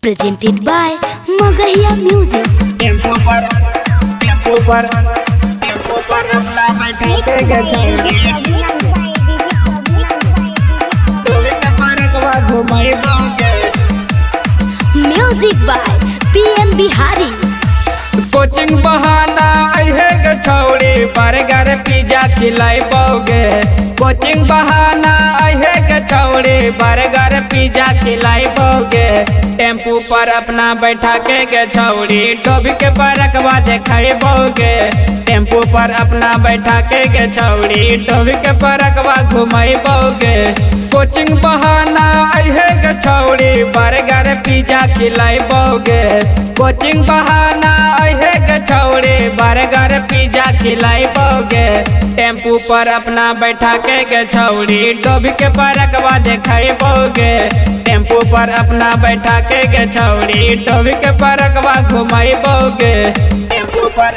presented by Magahiya Music। Tempo पर अपना बैठा के गचौड़ी तोरे के पारकवा घुमाई दोगे। Music by PM Bihari। Coaching बहाना अहे गछौड़ी बर्गर पिज्जा खिलाइबोगे। कोचिंग बहाना अहे गछौड़ी बर्गर पिज्जा खिलाइबोगे। टेम्पू पर अपना बैठा के गछौड़ी डोभी के पारकवा देखाइबोगे। टेम्पू पर अपना बैठा के गछौड़ी डोभी के पारकवा घुमाइबोगे। कोचिंग बहाना अहे गछौड़ी बर्गर पिज्जा खिलाइबोगे। कोचिंग बहाना अहे गछौड़ी बर्गर पिज्जा खिलाइबोगे। टेम्पू पर अपना बैठा के गछौड़ी डोभी के पारकवा देखाइबोगे। टेम्पू पर अपना बैठा के गछौड़ी डोभी के पारकवा घुमाइबोगे। टेम्पू पर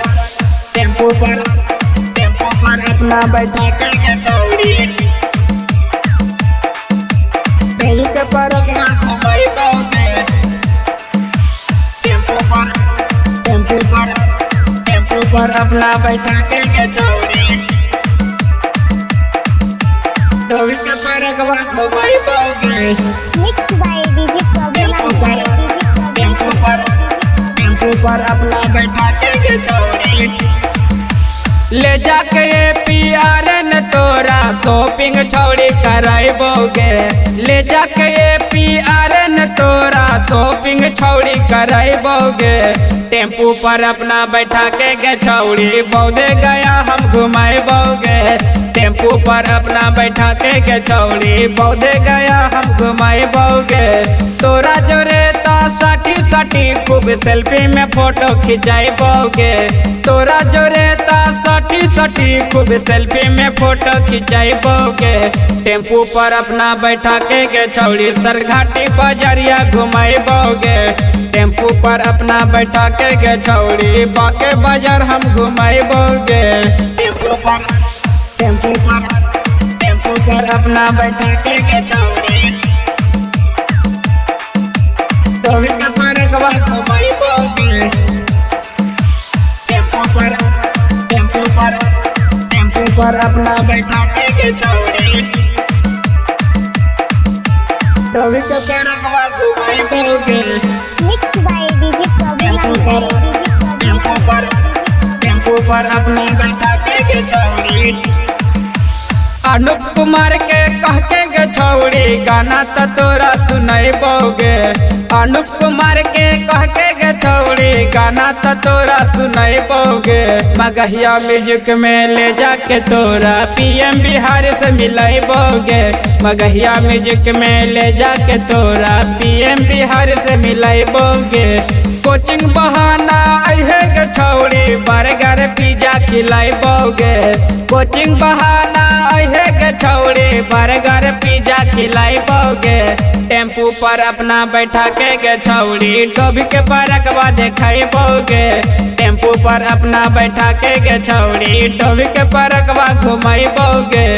अपना बैठा के गछौड़ी डोभी के पारकवा घुमाइबोगे। टेम्पू पर अपना बैठा के गछौड़ी डोभी के पारकवा घुमाइबोगे। टेम्पू पर अपना बैठा के गछौड़ी ले जाके PRN तोरा शॉपिंग छौड़ी कराइबोगे। ले जाके PRN तोरा शॉपिंग छौड़ी कराइबोगे। टेम्पू पर अपना बैठा के गछौड़ी बौद्धे गया हम घुमाइबोगे। टेम्पू पर अपना बैठा के गछौड़ी बौद्धे गया हम घुमाइबोगे। तोरा जोरे तो सटी खूब सेल्फी में फोटो खिंचाइबोगे। तोरा जोरे तो सटी खूब सेल्फी में फोटो खिंचाइबोगे। टेम्पू पर अपना बैठा के गछौड़ी सरघाटी बजरिया घुमाइबोगे। टेम्पू पर अपना बैठा के गछौड़ी बाके बाजार हम घुमाइबोगे। टेम्पू पर अपना बैठा के गछौड़ी डोभी के पारकवा घुमाइबोगे। टेम्पू पर अपना बैठा के गछौड़ी डोभी के पारकवा घुमाइबोगे। टेम्पू पर अपना बैठा के गछौड़ी अनूप कुमार के कह के गछौड़ी गाना तो तोरा सुनाइबोगे। अनूप कुमार के कह के गछौड़ी गाना तो तोरा सुनाइबोगे। मगहिया म्यूजिक में ले जाके तोरा PM बिहारी से मिलाइबोगे। मगहिया म्यूजिक में ले जाके तोरा PM बिहारी से मिलाइबोगे। कोचिंग बहाना अहे गछौड़ी बर्गर पिज्जा खिलाइबोगे। कोचिंग बहाना अहे गछौड़ी बर्गर पिज्जा खिलाइबोगे। टेम्पू पर अपना बैठा के गछौड़ी डोभी के पारकवा देखाइबोगे। टेम्पू पर अपना बैठा के गछौड़ी डोभी के पारकवा घुमाइबोगे।